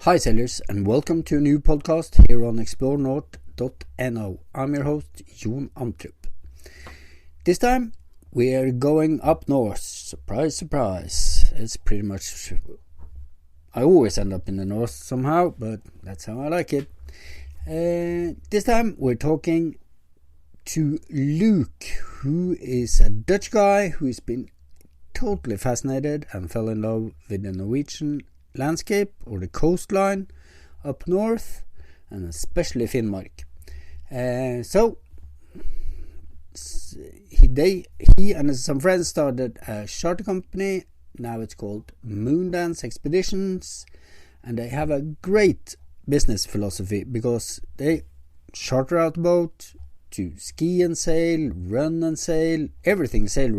Hi sailors, and welcome to a new podcast here on explorenorth.no. I'm your host, Jon Antrup. This time we are going up north. Surprise, surprise. It's pretty much... I always end up in the north somehow, but that's how I like it. This time we're talking to Luke, who is a Dutch guy who's been totally fascinated and fell in love with the Norwegian landscape or the coastline up north, and especially Finnmark. So he and some friends started a charter company. Now it's called Moondance Expeditions, and they have a great business philosophy because they charter out a boat to ski and sail, run and sail, everything sail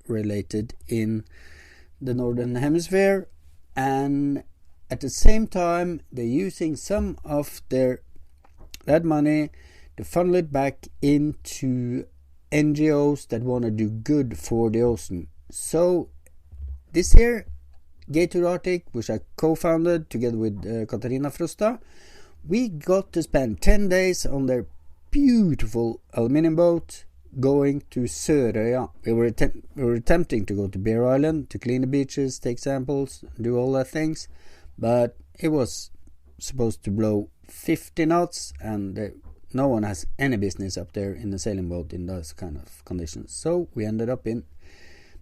related in the northern hemisphere. And at the same time, they're using some of that money to funnel it back into NGOs that want to do good for the ocean. So this year, Gator Arctic, which I co-founded together with Katarina Frosta, we got to spend 10 days on their beautiful aluminium boat going to Sørøya. We were attempting to go to Bear Island to clean the beaches, take samples, do all that things, but it was supposed to blow 50 knots, and no one has any business up there in a sailing boat in those kind of conditions. So we ended up in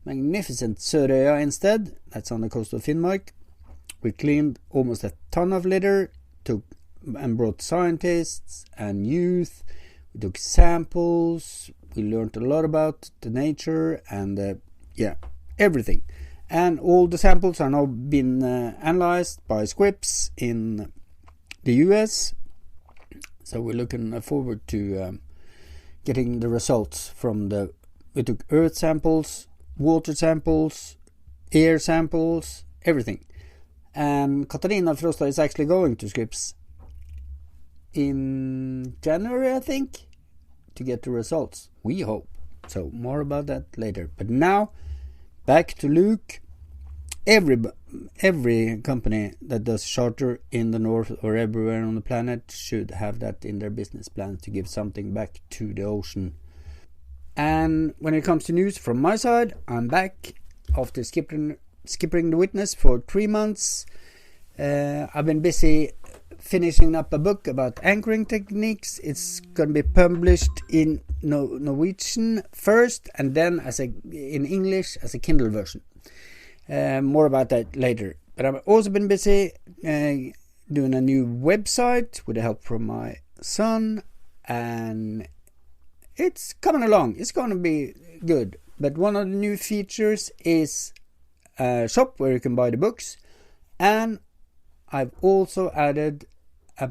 magnificent Sørøya instead. That's on the coast of Finnmark. We cleaned almost a ton of litter, and brought scientists and youth. We took samples. We learned a lot about the nature and everything. And all the samples are now been analyzed by Scripps in the US. So we're looking forward to getting the results from we took earth samples, water samples, air samples, everything. And Katarina Frosta is actually going to Scripps in January, I think, to get the results. We hope. So more about that later. But now, back to Luke. Every company that does charter in the north or everywhere on the planet should have that in their business plan, to give something back to the ocean. And when it comes to news from my side, I'm back after skipping the Witness for 3 months. I've been busy finishing up a book about anchoring techniques. It's going to be published in Norwegian first, and then in English as a Kindle version. More about that later. But I've also been busy doing a new website with the help from my son, and it's coming along. It's going to be good. But one of the new features is a shop where you can buy the books, and I've also added a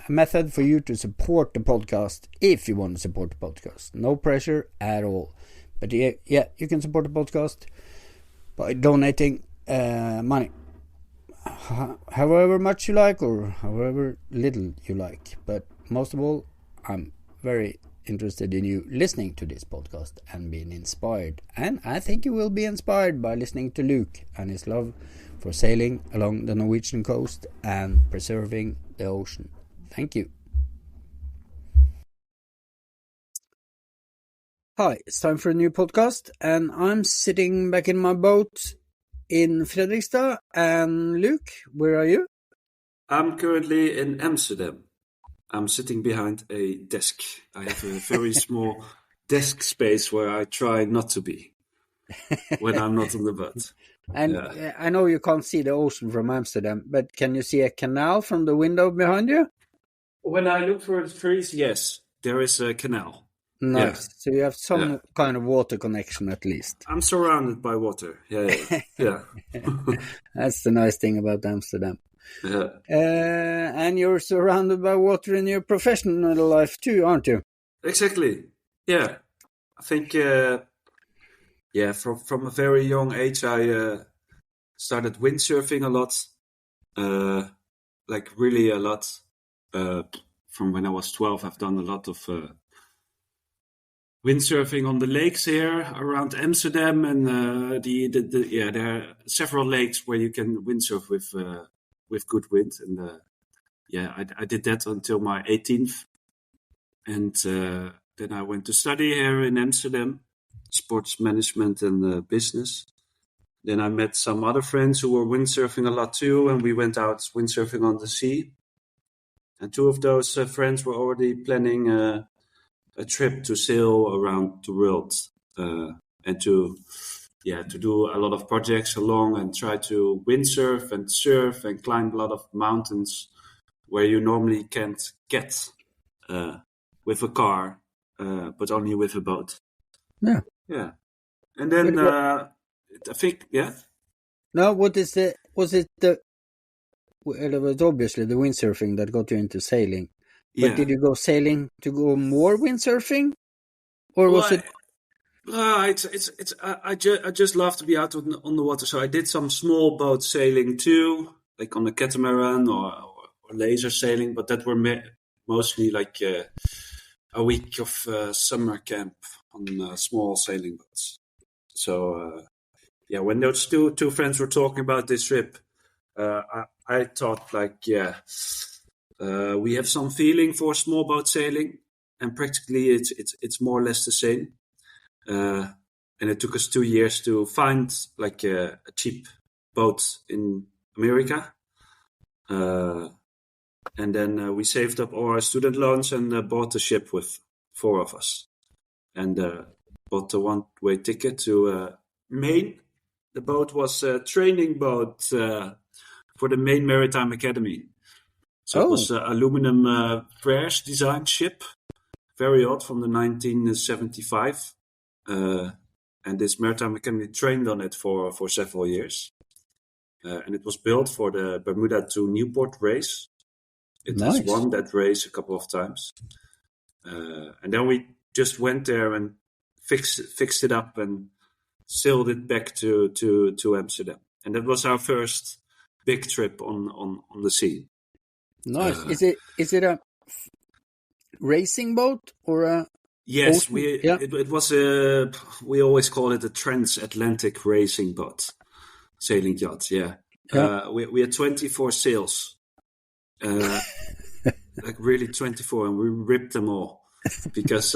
method for you to support the podcast if you want to support the podcast. No pressure at all. But yeah, you can support the podcast by donating money. However much you like or however little you like. But most of all, I'm very interested in you listening to this podcast and being inspired. And I think you will be inspired by listening to Luke and his love for sailing along the Norwegian coast and preserving the ocean. Thank you. Hi, it's time for a new podcast, and I'm sitting back in my boat in Fredrikstad. And Luke, where are you? I'm currently in Amsterdam. I'm sitting behind a desk. I have a very small desk space where I try not to be when I'm not on the boat. And I know you can't see the ocean from Amsterdam, but can you see a canal from the window behind you? When I look for the trees, yes, there is a canal. Nice. Yeah. So you have some kind of water connection at least. I'm surrounded by water. Yeah. That's the nice thing about Amsterdam. Yeah. And you're surrounded by water in your professional life too, aren't you? Exactly. Yeah. I think... from a very young age, I started windsurfing a lot, like really a lot. From when I was 12, I've done a lot of windsurfing on the lakes here around Amsterdam, and there are several lakes where you can windsurf with with good wind. And I did that until my 18th. And then I went to study here in Amsterdam, sports management and business. Then I met some other friends who were windsurfing a lot too, and we went out windsurfing on the sea. And two of those friends were already planning a trip to sail around the world and to do a lot of projects along and try to windsurf and surf and climb a lot of mountains where you normally can't get with a car, but only with a boat. Yeah. Yeah. And then I think, yeah. Now, was it well, it was obviously the windsurfing that got you into sailing. But did you go sailing to go more windsurfing? Or was it? I just love to be out on the water. So I did some small boat sailing too, like on a catamaran or laser sailing, but that were mostly like a week of summer camp on small sailing boats. So when those two friends were talking about this trip, I thought like, we have some feeling for small boat sailing, and practically it's more or less the same. And it took us 2 years to find like a cheap boat in America. And then we saved up all our student loans and bought a ship with 4 of us, and bought a one-way ticket to Maine. The boat was a training boat for the Maine Maritime Academy. So it was an aluminum Freres design ship, very old, from the 1975. And this Maritime Academy trained on it for several years. And it was built for the Bermuda to Newport race. It has won that race a couple of times. And then we just went there and fixed it up and sailed it back to Amsterdam. And that was our first big trip on the sea. Nice. Is it a racing boat or a? Yes, it was we always call it a transatlantic racing boat, sailing yacht. Yeah. We had 24 sails, like really 24, and we ripped them all because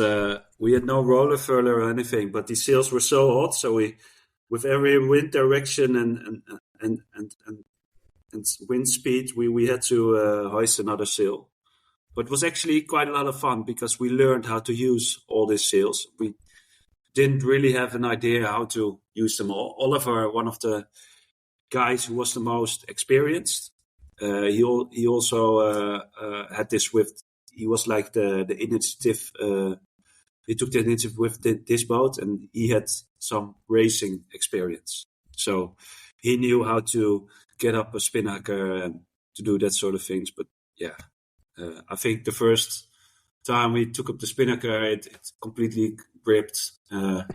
we had no roller furler or anything. But these sails were so hot, so we, with every wind direction and wind speed, we had to hoist another sail. But it was actually quite a lot of fun because we learned how to use all these sails. We didn't really have an idea how to use them all. Oliver, one of the guys who was the most experienced, he also had this with. He was like the initiative. He took the initiative with this boat, and he had some racing experience. So he knew how to get up a spinnaker and to do that sort of things. But yeah. I think the first time we took up the spinnaker, it completely gripped. I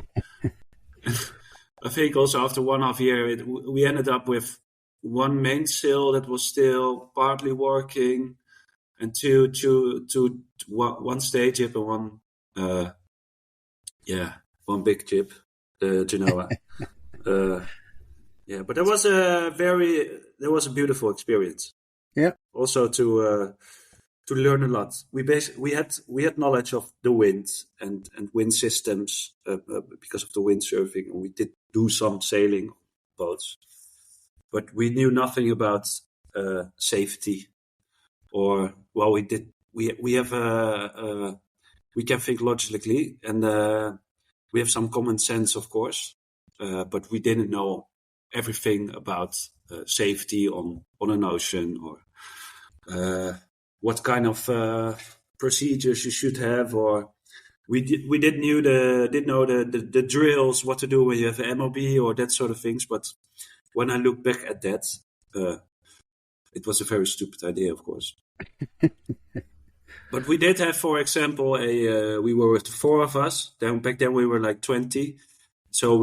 think also after 1.5 years, we ended up with one mainsail that was still partly working, and one stage jib and one big jib, the Genoa. But that was a beautiful experience. Yeah. Also to learn a lot. We had knowledge of the wind and wind systems because of the windsurfing, and we did do some sailing boats, but we knew nothing about safety. Or we did. We have we can think logically, and we have some common sense, of course, but we didn't know everything about safety on an ocean, or what kind of procedures you should have, or we didn't know the drills, what to do when you have an MOB or that sort of things. But when I look back at that, it was a very stupid idea, of course. But we did have, for example, we were with the 4 of us. Back then we were like 20. So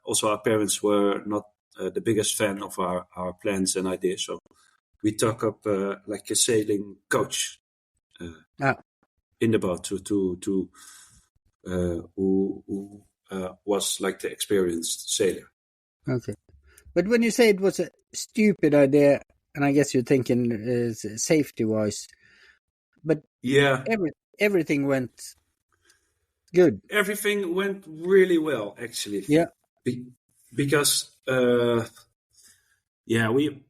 also our parents were not the biggest fan of our plans and ideas. So we took up like a sailing coach in the boat who was like the experienced sailor. Okay, But when you say it was a stupid idea, and I guess you're thinking safety-wise, but Yeah, everything went good. everything went really well actually. Yeah. Because yeah, we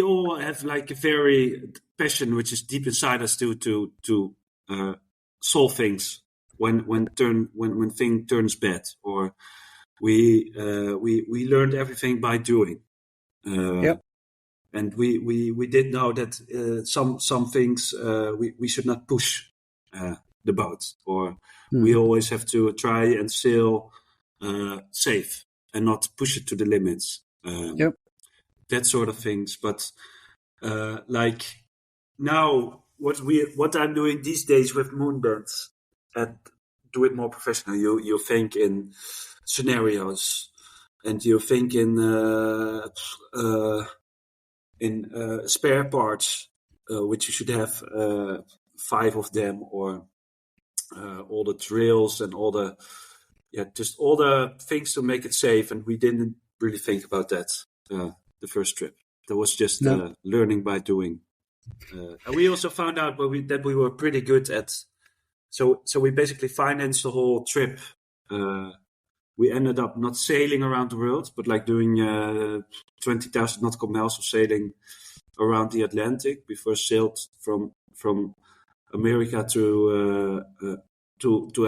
all have like a very passion which is deep inside us to solve things when thing turns bad, or we learned everything by doing. Yep. And we did know that some things we should not push the boat, or we always have to try and sail safe and not push it to the limits. Yep. That sort of things. But like now, what I'm doing these days with Moonbirds and do it more professional. You think in scenarios, and you think in spare parts, which you should have 5 of them, or all the drills and all the just all the things to make it safe. And we didn't really think about that the first trip. That was just learning by doing. And we also found out that we were pretty good at. So we basically financed the whole trip. We ended up not sailing around the world, but like doing 20,000 nautical miles of sailing around the Atlantic. We first sailed from America to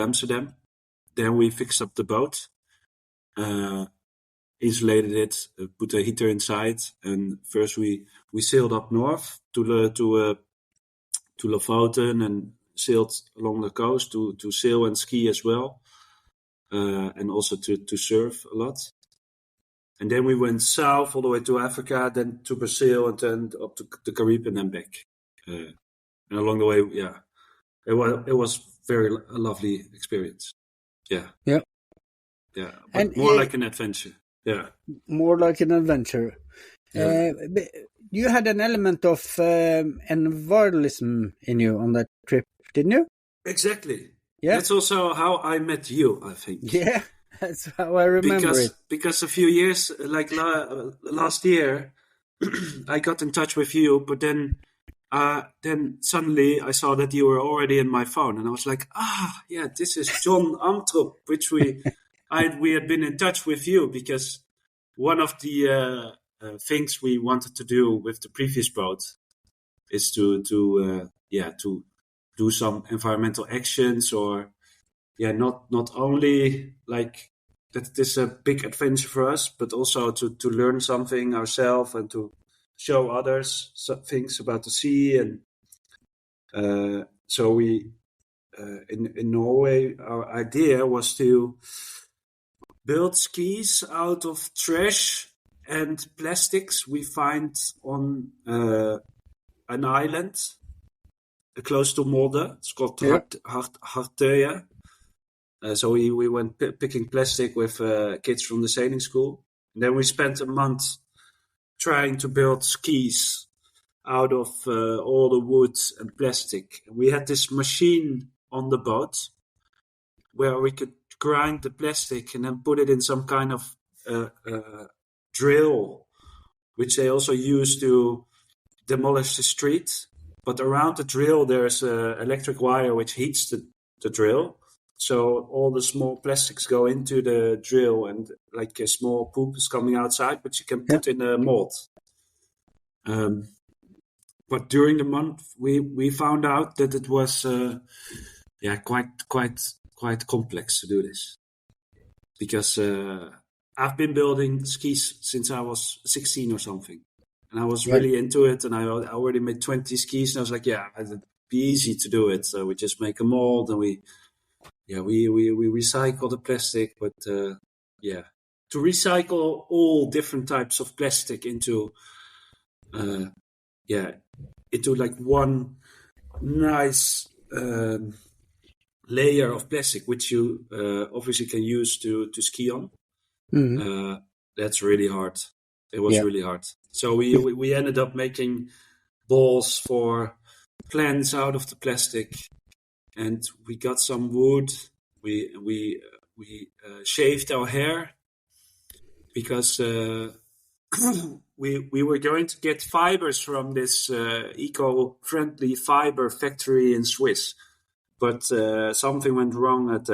Amsterdam. Then we fixed up the boat, insulated it, put a heater inside, and first we sailed up north to Lofoten and sailed along the coast to sail and ski as well. And also to surf a lot. And then we went south all the way to Africa, then to Brazil, and then up to the Caribbean and back. And along the way, it was a lovely experience. Yeah. Yeah. Yeah. But and more like an adventure. Yeah. More like an adventure. Yeah. You had an element of environmentalism in you on that trip, didn't you? Exactly. Yeah. That's also how I met you, I think. Yeah, that's how I remember it. Because a few years, like last year, I got in touch with you, but then suddenly I saw that you were already in my phone, and I was like, this is John Amtrop, which we had been in touch with you, because one of the things we wanted to do with the previous boat is to do some environmental actions, or not only like that it is a big adventure for us, but also to learn something ourselves and to show others things about the sea. And so we in Norway, our idea was to build skis out of trash and plastics we find on an island close to Molde. It's called Hartøya. So we went picking plastic with kids from the sailing school. And then we spent a month trying to build skis out of all the wood and plastic. We had this machine on the boat where we could grind the plastic and then put it in some kind of drill, which they also use to demolish the street. But around the drill, there's an electric wire which heats the drill. So all the small plastics go into the drill, and like a small poop is coming outside, but you can put in a mold. But during the month, we found out that it was quite complex to do this, because I've been building skis since I was 16 or something. And I was really into it, and I already made 20 skis, and I was like, it'd be easy to do it. So we just make a mold, and we recycle the plastic, but to recycle all different types of plastic into like one nice layer of plastic, which you obviously can use to ski on. Mm-hmm. That's really hard. It was really hard. So we ended up making balls for plants out of the plastic, and we got some wood. We shaved our hair because we were going to get fibers from this eco-friendly fiber factory in Swiss, but something went wrong at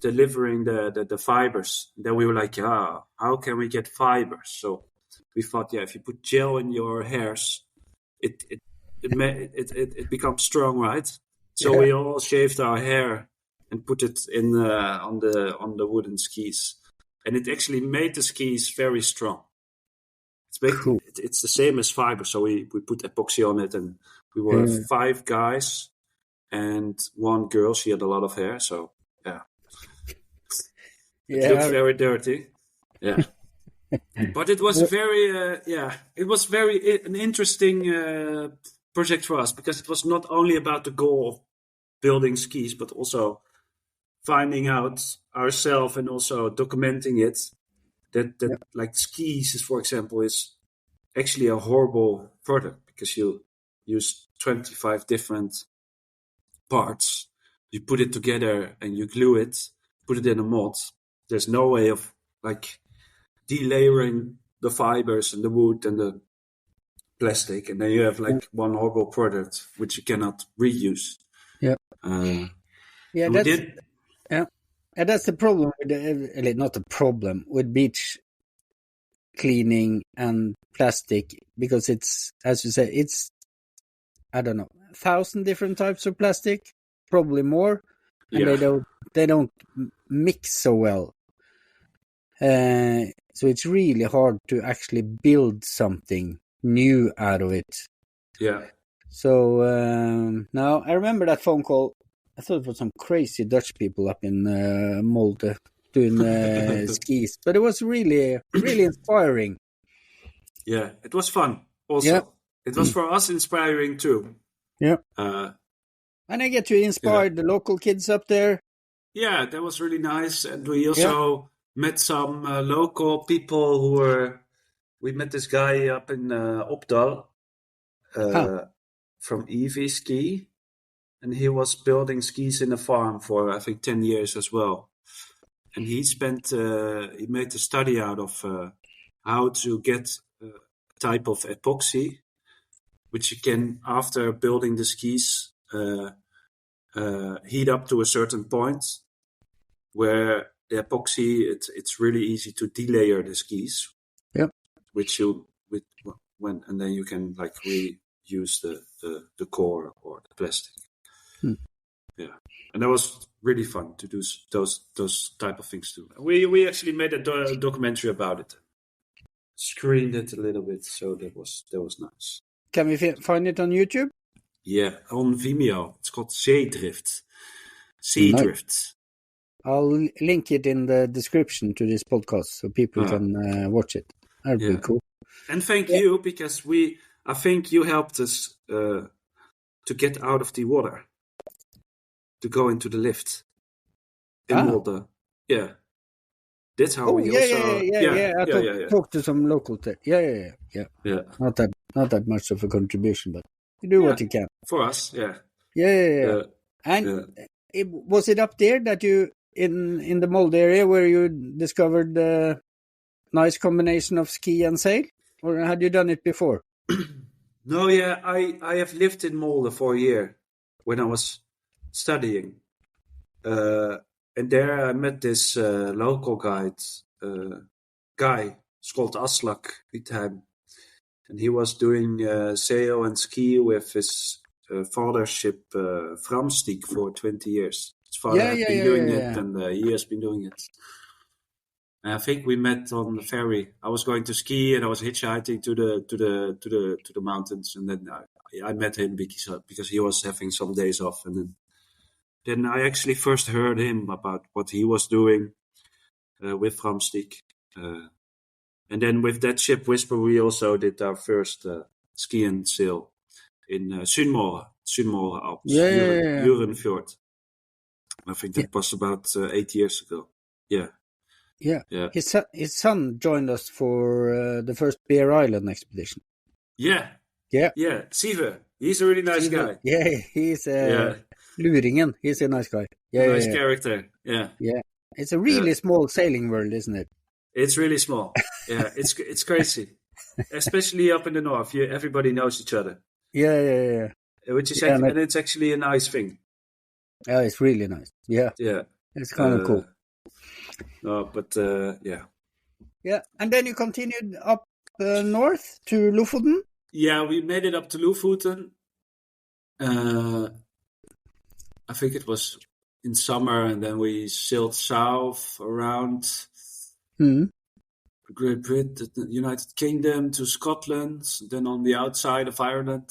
delivering the fibers. Then we were like, how can we get fibers? So we thought, if you put gel in your hairs, it becomes strong, right? So we all shaved our hair and put it in on the wooden skis, and it actually made the skis very strong. Cool. It's the same as fiber, so we put epoxy on it, and we were 5 guys and 1 girl. She had a lot of hair, so it looked very dirty. Yeah. But it was an interesting project for us, because it was not only about the goal of building skis, but also finding out ourselves and also documenting it. That like skis, for example, is actually a horrible product, because you use 25 different parts. You put it together and you glue it, put it in a mold. There's no way of like delayering the fibers and the wood and the plastic, and then you have like one horrible product which you cannot reuse. And that's the problem with not the problem with beach cleaning and plastic, because it's, as you say, it's, I don't know, 1,000 different types of plastic, probably more, and they don't mix so well. So it's really hard to actually build something new out of it. Yeah. So now I remember that phone call. I thought it was some crazy Dutch people up in Molde doing skis, but it was really, really inspiring. Yeah, it was fun. Also, it was for us inspiring too. Yeah. And I get to inspire the local kids up there. Yeah, that was really nice. And we also met some local people who were. We met this guy up in Opdal from EV Ski. And he was building skis in a farm for, I think, 10 years as well. And he made a study out of how to get a type of epoxy, which you can, after building the skis, heat up to a certain point where the epoxy, it's really easy to delayer the skis. Yep. And then you can like reuse the core or the plastic. Yeah, and that was really fun to do those type of things too. We actually made a documentary about it, screened it a little bit, so that was nice. Can we find it on YouTube? Yeah, on Vimeo. It's called Zeedrift. Zeedrift. I'll link it in the description to this podcast so people can watch it. That'd be cool. And thank you, because I think you helped us to get out of the water. To go into the lift in Molde. Yeah. That's how we also... I talked to some local Yeah. Not that much of a contribution, but you do what you can. For us, yeah. Yeah. And was it up there that you, in the Molde area, where you discovered the nice combination of ski and sail? Or had you done it before? No, I have lived in Molde for a year when I was studying, and there I met this local guy, it's called Aslak Wittheim, and he was doing sail and ski with his father's ship Framstig for 20 years. His father had been doing it, and he has been doing it. And I think we met on the ferry. I was going to ski, and I was hitchhiking to the mountains, and then I met him because he was having some days off, and then I actually first heard him about what he was doing with Framstig. And then with that ship Whisper, we also did our first ski and sail in Sunnmøre Alps, Jurenfjord. I think that was about 8 years ago. Yeah. His son joined us for the first Bear Island expedition. Yeah. Sive. He's a really nice guy. Yeah, he's Luringen. He's a nice guy. Nice character. Yeah. It's a really small sailing world, isn't it? It's really small. Yeah, it's crazy, especially up in the north. Everybody knows each other, Yeah. which is Yeah, and it's actually a nice thing. yeah, it's really nice. Yeah, Yeah. it's kind of cool. No, but yeah. Yeah, and then you continued up north to Lofoten. Yeah, we made it up to Lofoten. I think it was in summer, and then we sailed south around Great Britain, the United Kingdom, to Scotland. Then on the outside of Ireland,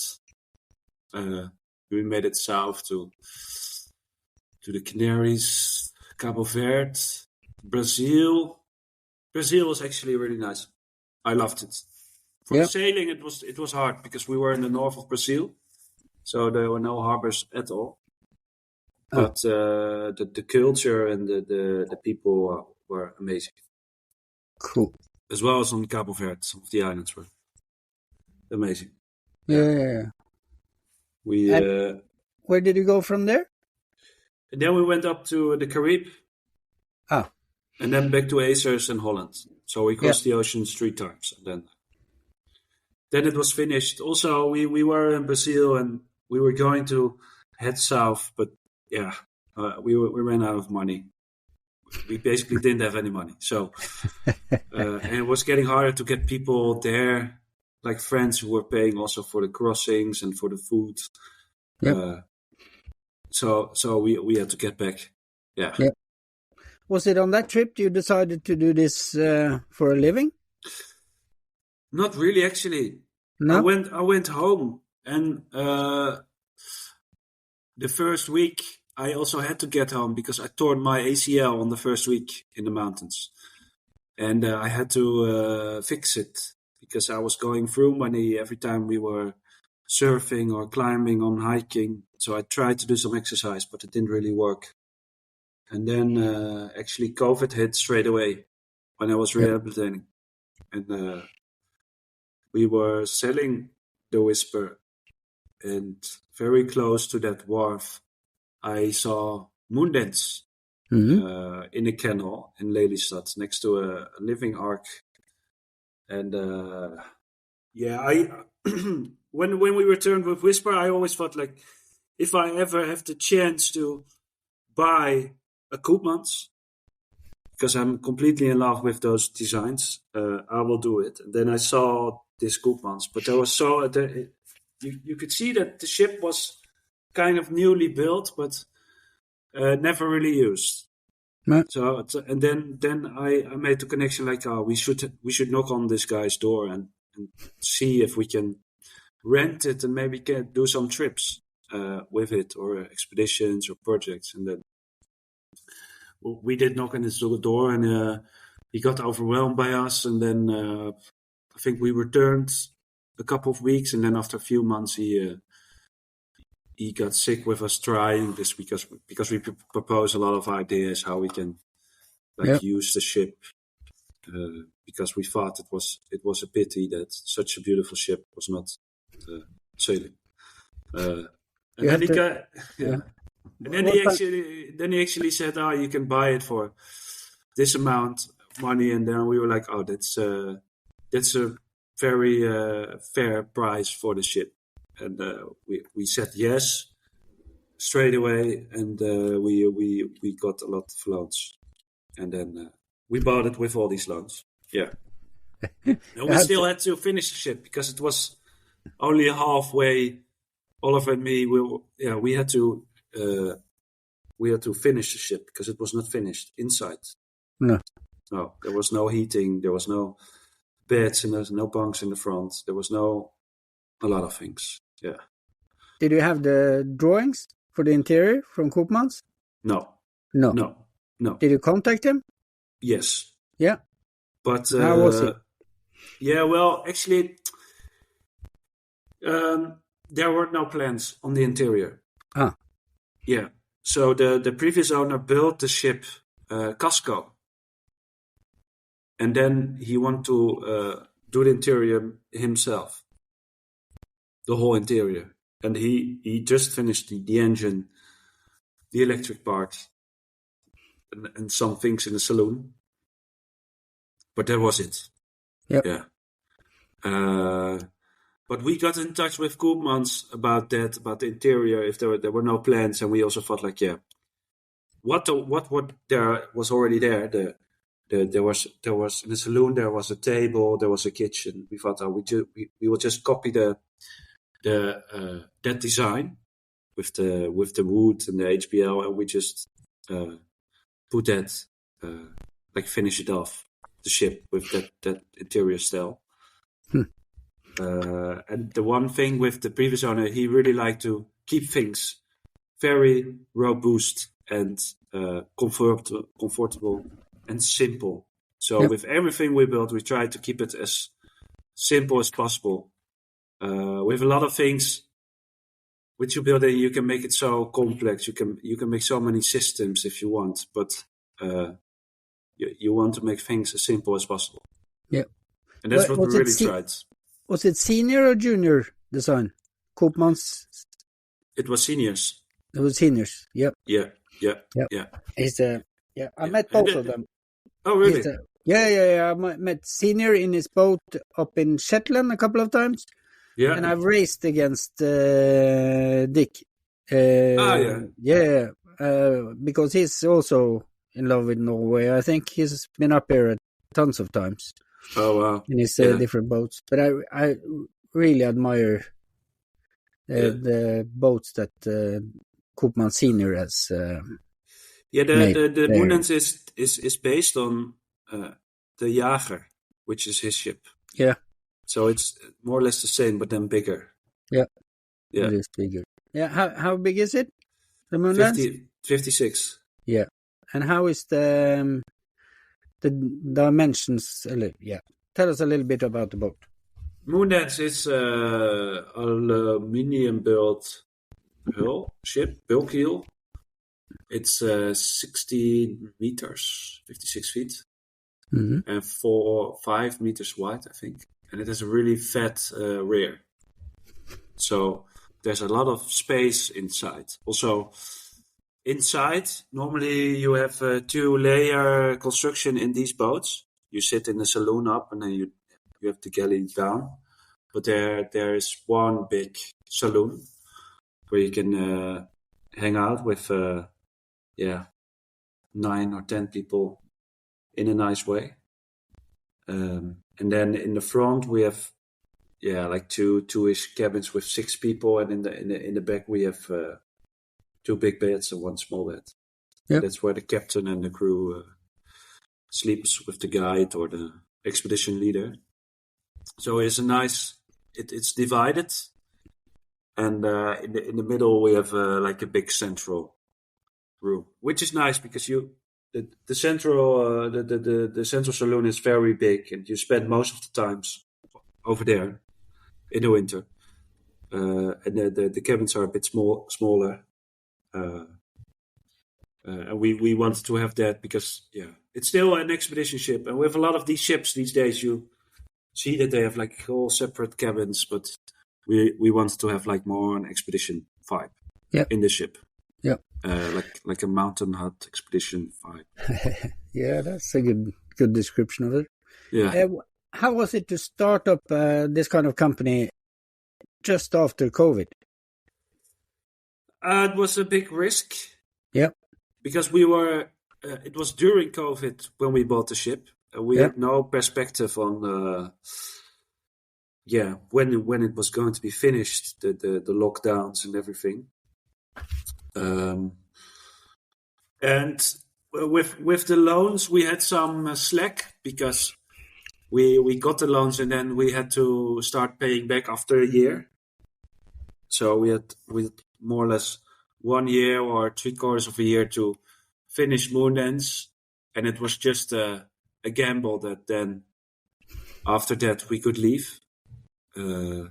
we made it south to the Canaries, Cabo Verde, Brazil. Brazil was actually really nice. I loved it. For sailing, it was hard because we were in the north of Brazil, so there were no harbors at all. But the culture and the people were amazing. Cool. As well as on Cabo Verde, some of the islands were amazing. Yeah. Where did you go from there? And then we went up to the Caribbean. And then back to Azores and Holland. So we crossed the oceans 3 times, and then it was finished. Also, we were in Brazil, and we were going to head south, but we ran out of money. We basically didn't have any money, so and it was getting harder to get people there, like friends who were paying also for the crossings and for the food. So we had to get back. Yeah. Was it on that trip you decided to do this for a living? Not really, actually. No? I went home, and the first week I also had to get home because I tore my ACL on the first week in the mountains, and I had to fix it because I was going through money every time we were surfing or climbing or hiking. So I tried to do some exercise, but it didn't really work. And then actually COVID hit straight away when I was rehabilitating. And we were sailing the Whisper, and very close to that wharf, I saw Moondance in a canal in Lelystad next to a living ark. And when we returned with Whisper, I always thought, like, if I ever have the chance to buy a Koopmans, because I'm completely in love with those designs, I will do it. And then I saw this Koopmans, but there was you could see that the ship was kind of newly built, but never really used. No. So and then I made the connection, like, we should knock on this guy's door and see if we can rent it and maybe can do some trips with it, or expeditions or projects. And then we did knock on his door, and he got overwhelmed by us. And then I think we returned a couple of weeks, and then after a few months he got sick with us trying this, because we propose a lot of ideas how we can use the ship, because we thought it was a pity that such a beautiful ship was not sailing. And then he actually said, you can buy it for this amount of money. And then we were like, that's a very fair price for the ship. And we said yes straight away, and we got a lot of loans. And then we bought it with all these loans. Yeah. And we still had to finish the ship because it was only halfway. Oliver and me, we had to finish the ship because it was not finished inside. No, there was no heating, there was no beds, and there's no bunks in the front. There was a lot of things. Yeah. Did you have the drawings for the interior from Koopmans? No. Did you contact him? Yes. Yeah. But how was it? Yeah, well, actually, there were no plans on the interior. Yeah. So the previous owner built the ship Casco, and then he wanted to do the interior himself, the whole interior. And he just finished the engine, the electric part, and some things in the saloon. but that was it. Yep. Yeah. But we got in touch with Koopmans about that, about the interior. If there were no plans, and we also thought like, yeah, what there was already there. There was in the saloon there was a table, there was a kitchen. We thought, we will just copy that design with the wood and the HBL, and we just put that like finish it off the ship with that interior style. And the one thing with the previous owner, he really liked to keep things very robust and comfortable and simple. So with everything we built, we tried to keep it as simple as possible. With a lot of things which you build, you can make it so complex. You can make so many systems if you want, but you want to make things as simple as possible. Yeah, and that's what we really tried. Was it senior or junior design? Koopmans? It was seniors. It was seniors. Yep. Yeah. I met both of them. Oh, really? I met Senior in his boat up in Shetland a couple of times. Yeah. And I've raced against Dick. Because he's also in love with Norway. I think he's been up here tons of times. Oh, wow. In his different boats. But I really admire the boats that Koopman Senior has the Moondance is based on the Jager, which is his ship. Yeah. So it's more or less the same, but then bigger. Yeah. It is bigger. Yeah. How big is it? The Moondance? 56. Yeah. And how is the dimensions? Tell us a little bit about the boat. Moondance is aluminium built ship, bulk keel. It's 60 meters, 56 feet, and 5 meters wide, I think. And it has a really fat rear. So there's a lot of space inside. Also, inside, normally you have a 2-layer construction in these boats. You sit in the saloon up, and then you have the galley down. But there is one big saloon where you can hang out with 9 or 10 people in a nice way. And then in the front we have like two-ish cabins with 6 people, and in the back we have 2 big beds and 1 small bed. Yep. That's where the captain and the crew sleeps with the guide or the expedition leader. So it's a nice. It's divided, and in the middle we have like a big central room, which is nice because the central the central saloon is very big, and you spend most of the times over there in the winter, and the cabins are a bit smaller, and we wanted to have that because it's still an expedition ship, and with a lot of these ships these days you see that they have like all separate cabins, but we wanted to have like more an expedition vibe in the ship. Yeah. Like a mountain hut expedition vibe. Yeah, that's a good description of it. Yeah. How was it to start up this kind of company just after COVID? It was a big risk. Yeah. Because we were, it was during COVID when we bought the ship. We had no perspective on, when it was going to be finished, the lockdowns and everything. And with the loans, we had some slack because we got the loans and then we had to start paying back after a year. So we had more or less 1 year or 3/4 of a year to finish Moondance, and it was just a gamble that then after that we could leave. I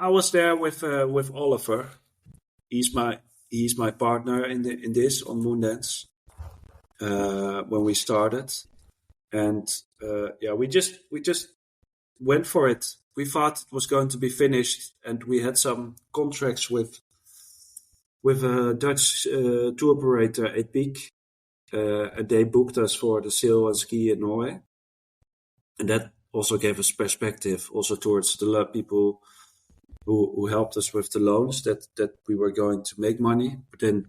was there with Oliver. He's my partner in this on Moondance when we started, and we just went for it. We thought it was going to be finished, and we had some contracts with a Dutch tour operator, Epic, and they booked us for the sail and ski in Norway, and that also gave us perspective also towards the people who helped us with the loans that we were going to make money. But then,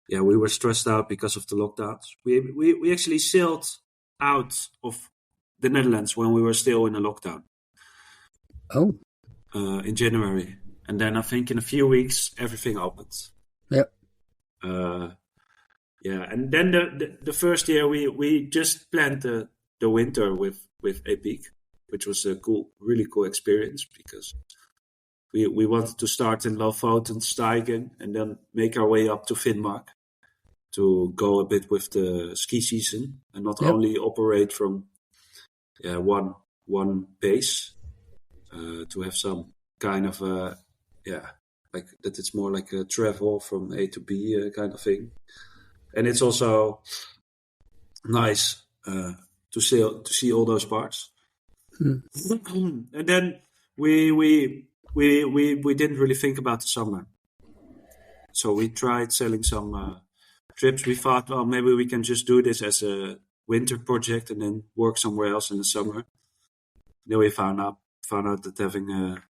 yeah, we were stressed out because of the lockdowns. We actually sailed out of the Netherlands when we were still in a lockdown. Oh. In January. And then I think in a few weeks, everything opened. Yep. Yeah. And then the first year we just planned the winter with Epic, which was a really cool experience because we wanted to start in Lofoten, Steigen, and then make our way up to Finnmark to go a bit with the ski season and not only operate from one base, to have some kind of like that it's more like a travel from A to B kind of thing. And it's also nice to see all those parts. And then we didn't really think about the summer, so we tried selling some trips. We thought, well, maybe we can just do this as a winter project and then work somewhere else in the summer. Then we found out that having a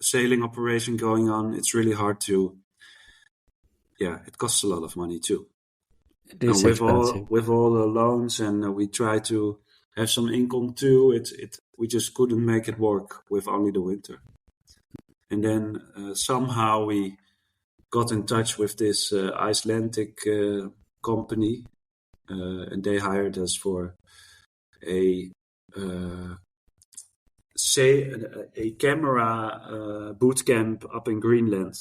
sailing operation going on, it's really hard to. Yeah, it costs a lot of money too. It is expensive. With all the loans, and we try to have some income too. We just couldn't make it work with only the winter. And then somehow we got in touch with this Icelandic company, and they hired us for a camera boot camp up in Greenland.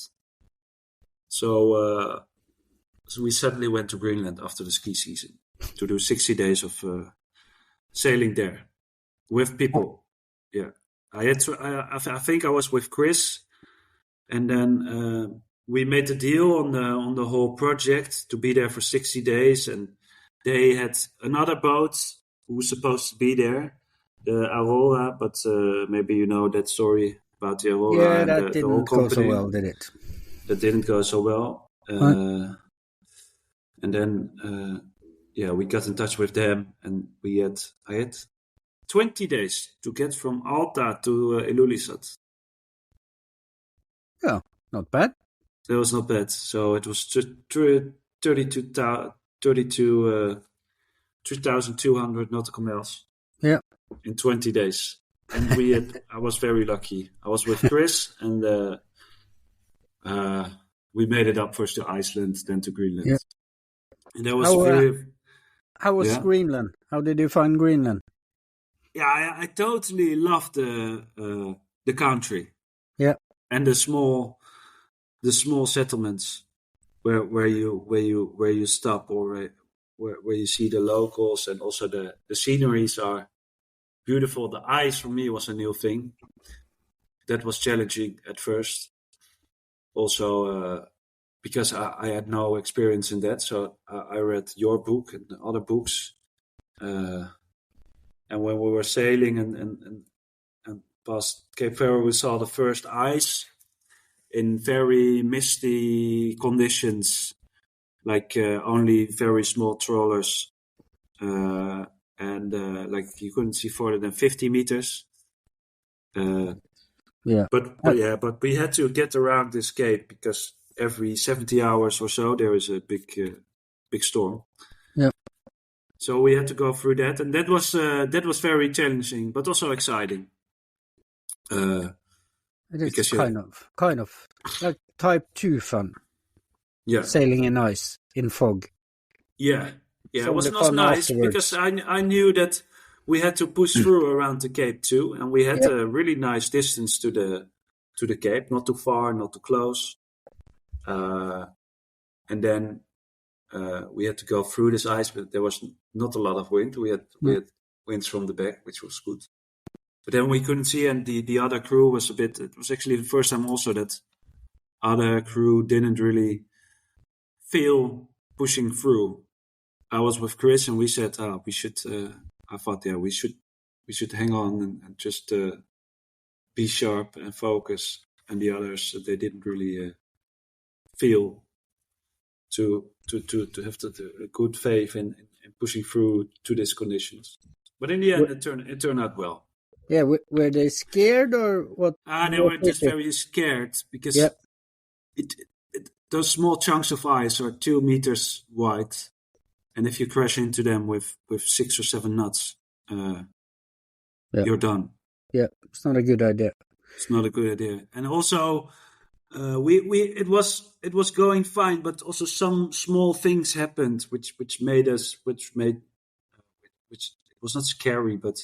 So we suddenly went to Greenland after the ski season to do 60 days of sailing there with people. Yeah, I think I was with Chris, and then we made a deal on the whole project to be there for 60 days, and they had another boat who was supposed to be there, the Aurora, but maybe you know that story about the Aurora. Yeah, that didn't go so well, did it? That didn't go so well. And then, we got in touch with them, and I had 20 days to get from Alta to Ilulissat. Yeah, not bad. That was not bad. So it was 3,200 nautical miles. Yeah. In 20 days. And I was very lucky. I was with Chris, and we made it up first to Iceland, then to Greenland. Yeah. And that was how was Greenland? How did you find Greenland? Yeah, I totally loved the country. Yeah. And the small settlements where you stop, or where you see the locals, and also the sceneries are beautiful. The ice for me was a new thing. That was challenging at first. Also, because I had no experience in that, so I read your book and other books. And when we were sailing and past Cape Ferro, we saw the first ice in very misty conditions, like only very small trawlers, and like you couldn't see further than 50 meters. But we had to get around this cape because every 70 hours or so there is a big storm. Yeah. So we had to go through that, and that was very challenging, but also exciting. It is kind of like type 2 fun. Yeah. Sailing in ice, in fog. Yeah. Yeah, it was not nice because I knew that we had to push through around the Cape too, and we had a really nice distance to the Cape, not too far, not too close. And then we had to go through this ice, but there was not a lot of wind. We had winds from the back, which was good. But then we couldn't see, and the other crew was it was actually the first time also that other crew didn't really feel pushing through. I was with Chris, and we said, we should, I thought, we should hang on and just be sharp and focus. And the others, they didn't really feel to to have a good faith in pushing through to these conditions. But in the end, it turned out well. Yeah, were they scared or what? They were just very scared because those small chunks of ice are 2 meters wide, and if you crash into them with 6 or 7 knots, you're done. Yeah, it's not a good idea. It's not a good idea. And also, it was going fine, but also some small things happened which it was not scary, but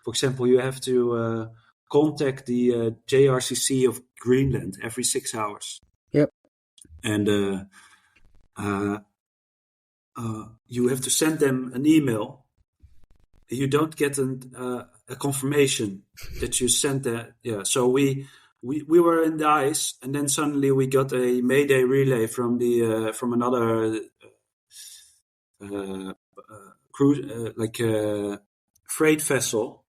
for example, you have to contact the JRCC of Greenland every 6 hours. Yep. And you have to send them an email. You don't get a confirmation that you sent that. Yeah. So we were in the ice, and then suddenly we got a Mayday relay from another cruise, freight vessel.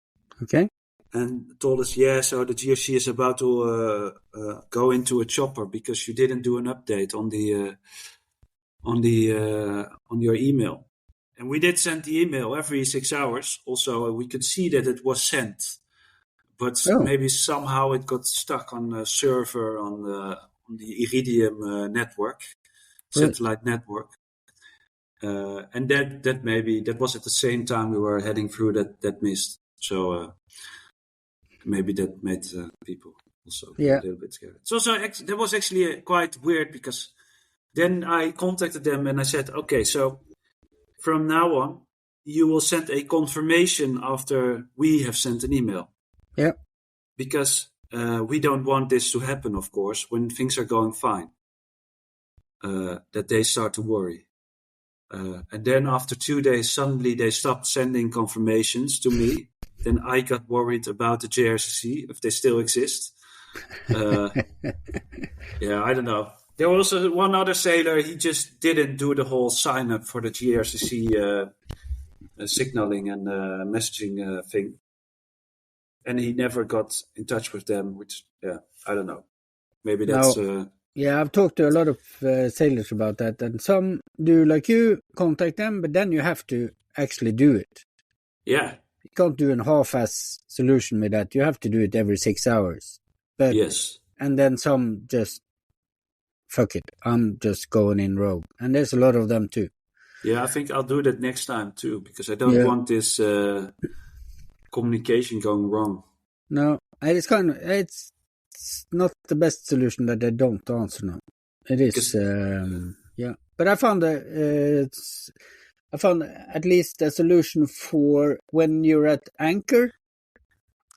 Okay. And told us, so the GRC is about to go into a chopper because you didn't do an update on your email. And we did send the email every 6 hours. Also, we could see that it was sent, but maybe somehow it got stuck on the server on the Iridium network, satellite network. And that was at the same time we were heading through that mist. So maybe that made people also a little bit scared. It's also that was actually quite weird because then I contacted them and I said, okay, so from now on, you will send a confirmation after we have sent an email. Yeah. Because we don't want this to happen, of course, when things are going fine, that they start to worry. And then after 2 days, suddenly they stopped sending confirmations to me. Then I got worried about the JRCC, if they still exist. I don't know. There was one other sailor, he just didn't do the whole sign up for the GRCC signaling and messaging thing. And he never got in touch with them, which, I don't know. Maybe that's... I've talked to a lot of sailors about that, and some do like you, contact them, but then you have to actually do it. Yeah. You can't do a half-ass solution with that. You have to do it every 6 hours. But, yes. And then some just, fuck it, I'm just going in rogue. And there's a lot of them too. Yeah, I think I'll do that next time too, because I don't want this communication going wrong. No, it's not the best solution that they don't answer now. It is, But I found at least a solution for when you're at anchor,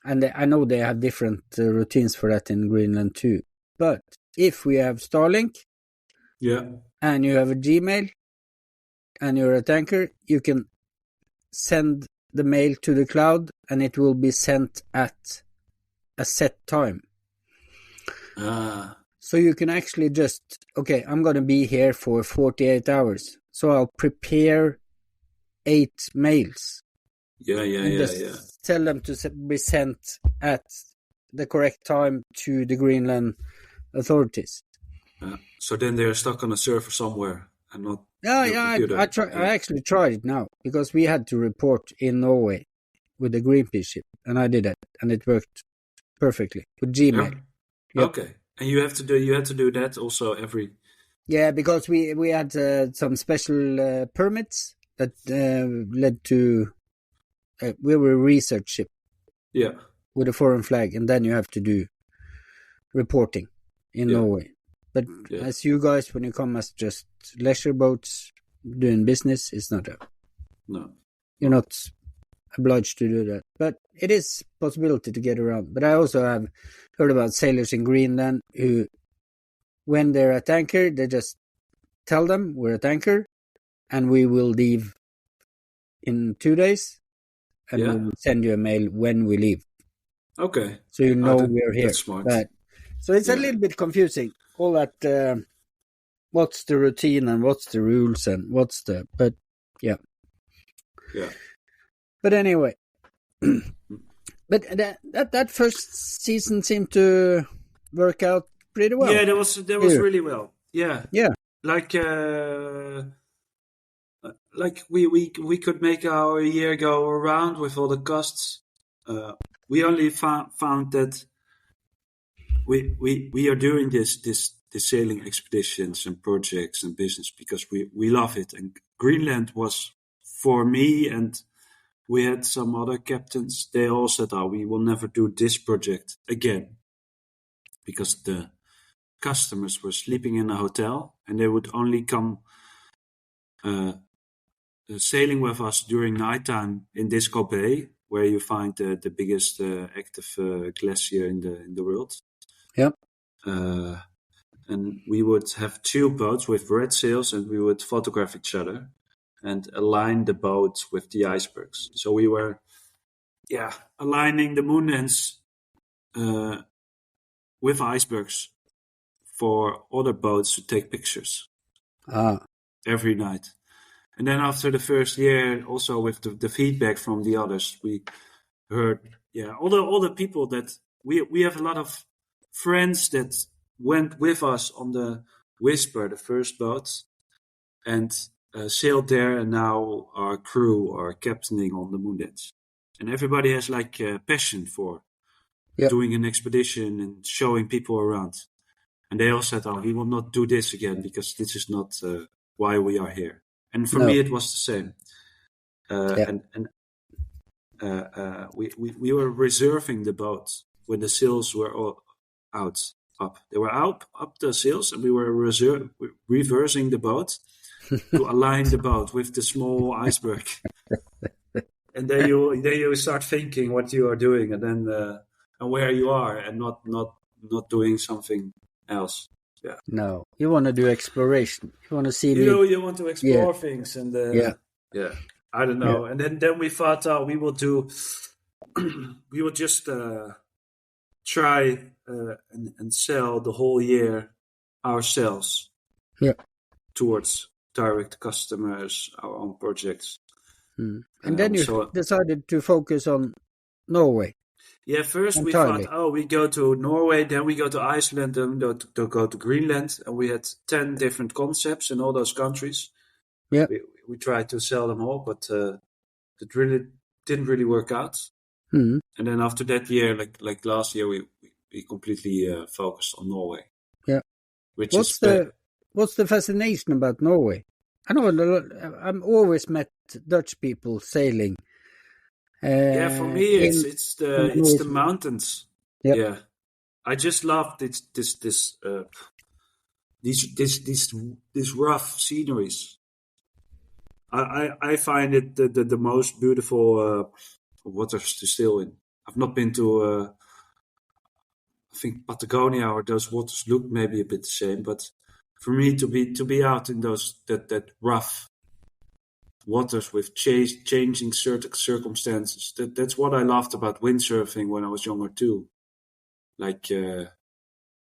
and I know they have different routines for that in Greenland too. But if we have Starlink, and you have a Gmail, and you're at anchor, you can send the mail to the cloud, and it will be sent at a set time. So you can actually just, okay, I'm going to be here for 48 hours. So I'll prepare 8 mails. Tell them to be sent at the correct time to the Greenland authorities. So then they're stuck on a server somewhere and not... I actually tried it now because we had to report in Norway with the Greenpeace ship, and I did that, and it worked perfectly with Gmail. Yeah. Yep. Okay, and you had to do that also every... Yeah, because we had some special permits that led to... we were a research ship. Yeah. With a foreign flag, and then you have to do reporting in Norway. But as you guys, when you come as just leisure boats doing business, it's not no. You're not obliged to do that. But it is a possibility to get around. But I also have heard about sailors in Greenland who, when they're at anchor, they just tell them we're at anchor and we will leave in 2 days, and we will send you a mail when we leave. Okay. So you know we're here. That's smart. So it's a little bit confusing. All that, what's the routine and what's the rules and what's the... But, yeah. Yeah. But anyway. But that first season seemed to work out pretty well. Yeah, that was really well. Yeah. Yeah. like we could make our year go around with all the costs. We only found that we are doing this sailing expeditions and projects and business because we love it. And Greenland was for me, and we had some other captains. They all said, "Oh, we will never do this project again," because the customers were sleeping in a hotel and they would only come sailing with us during nighttime in Disco Bay, where you find the biggest active glacier in the world. Yep. And we would have 2 boats with red sails, and we would photograph each other and align the boats with the icebergs. So we were, aligning the moonlands with icebergs for other boats to take pictures every night. And then after the first year, also with the feedback from the others, we heard, all the people that we have a lot of friends that went with us on the Whisper, the first boat, and sailed there, and now our crew are captaining on the Moonlands. And everybody has like a passion for doing an expedition and showing people around. And they all said, "Oh, we will not do this again because this is not why we are here." And for me, it was the same. We were reserving the boat when the sails were all up. They were up the sails, and we were reversing the boat to align the boat with the small iceberg. And then you start thinking what you are doing, and then and where you are, and not doing something else. Yeah. No, you want to do exploration. You want to see. You want to explore things, and I don't know. Yeah. And then we thought, we will do. We will just try and sell the whole year ourselves. Yeah. Towards direct customers, our own projects. And then you decided to focus on Norway. Yeah, first we thought, we go to Norway, then we go to Iceland, then to go to Greenland, and we had 10 different concepts in all those countries. Yeah, we tried to sell them all, but it really didn't really work out. And then after that year, like last year, we completely focused on Norway. Yeah, what's the fascination about Norway? I know I've always met Dutch people sailing. For me, it's the mountains. Yep. Yeah, I just love these rough sceneries. I find it the most beautiful waters to sail in. I've not been to I think Patagonia, or those waters look maybe a bit the same, but for me to be out in those that rough waters with changing certain circumstances, that's what I loved about windsurfing when I was younger too. Like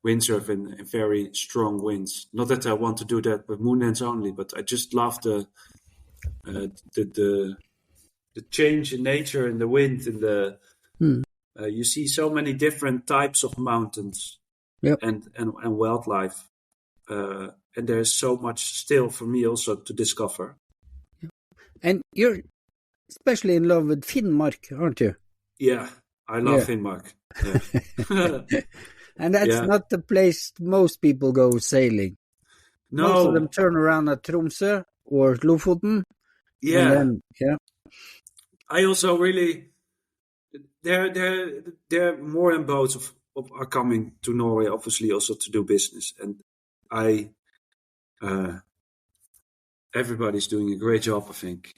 windsurfing in very strong winds. Not that I want to do that with Moonlands only, but I just love the change in nature and the wind and the. You see so many different types of mountains and wildlife, and there's so much still for me also to discover. And you're especially in love with Finnmark, aren't you? Yeah, I love Finnmark. Yeah. And that's not the place most people go sailing. No. Most of them turn around at Tromsø or Lofoten. Yeah. I also really... There are more and boats are coming to Norway, obviously, also to do business. And everybody's doing a great job, I think.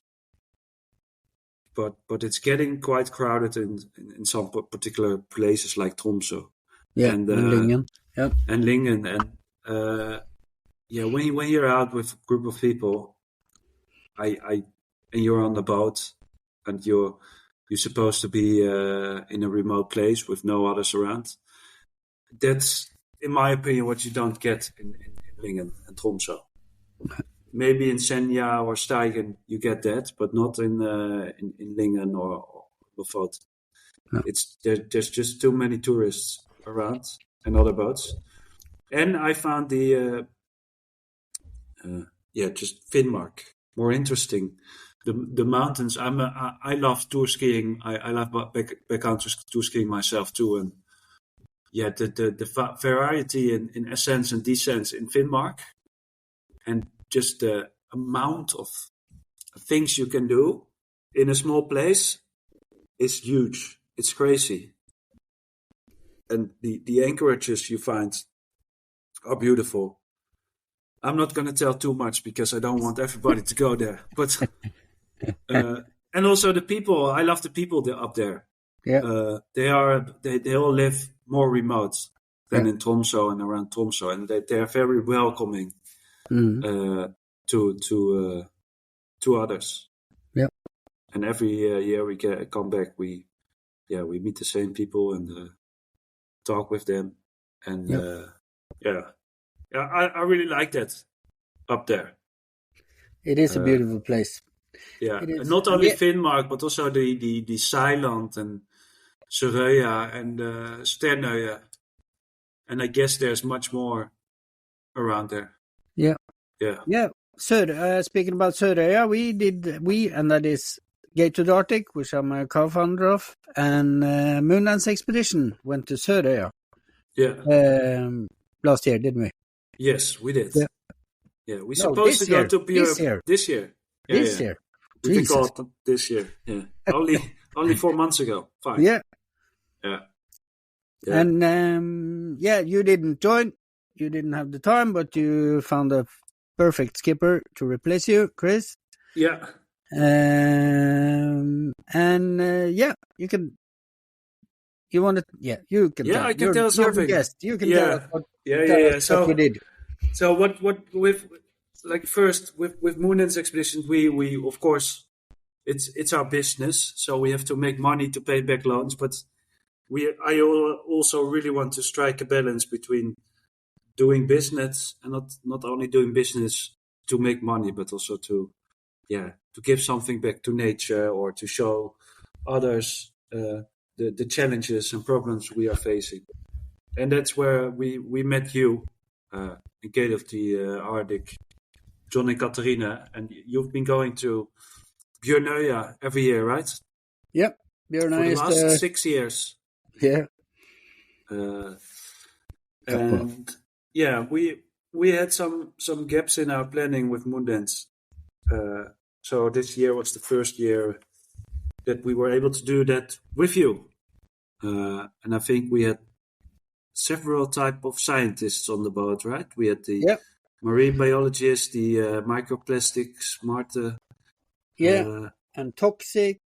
But it's getting quite crowded in some particular places like Tromsø. Yeah, and Lyngen. Yeah. And Lyngen. And when you're out with a group of people, and you're on the boat, and you're supposed to be in a remote place with no others around. That's, in my opinion, what you don't get in Lyngen and Tromsø. Maybe in Senja or Steigen you get that, but not in Lyngen or Lofoten. No. There's just too many tourists around and other boats. And I found the just Finnmark, more interesting. The mountains. I love tour skiing. I love backcountry tour skiing myself too. And the variety in ascents and descents in Finnmark, and just the amount of things you can do in a small place is huge. It's crazy. And the anchorages you find are beautiful. I'm not going to tell too much because I don't want everybody to go there. But and also the people. I love the people up there. Yeah. They all live more remote than in Tromsø and around Tromsø, and they are very welcoming to others. Yeah. And every year we come back, we meet the same people and talk with them, and I really like that up there. It is a beautiful place. Yeah, and not only Finnmark, but also the Zeiland and Sørøya and Sternøya, and I guess there's much more around there. Yeah. Yeah. Speaking about Sørøya, we and that is Gate to the Arctic, which I'm a co-founder of, and Moondance Expedition went to Sørøya. Yeah. Last year, didn't we? Yes, we did. Yeah, we're supposed to go to Europe this year. This year. We can call it this year. Yeah. only 4 months ago. 5. Yeah. Yeah. And you didn't join. You didn't have the time, but you found a perfect skipper to replace you, Chris. Yeah. You can. You want to? Yeah, you can. Yeah, I can tell something. You're the guest. You can tell us what. So we did. So what with first with Moondance Expeditions, we of course it's our business, so we have to make money to pay back loans, but I also really want to strike a balance between doing business and not only doing business to make money, but also to give something back to nature or to show others the challenges and problems we are facing. And that's where we met you in Gate of the Arctic, John and Katarina, and you've been going to Bjørnøya every year, right? Yep, Bjørnøya for the last 6 years. Yeah. And we had some gaps in our planning with Moondance. So this year was the first year that we were able to do that with you. And I think we had several type of scientists on the boat, right? We had the marine biologist, the microplastics, Marte. And toxic.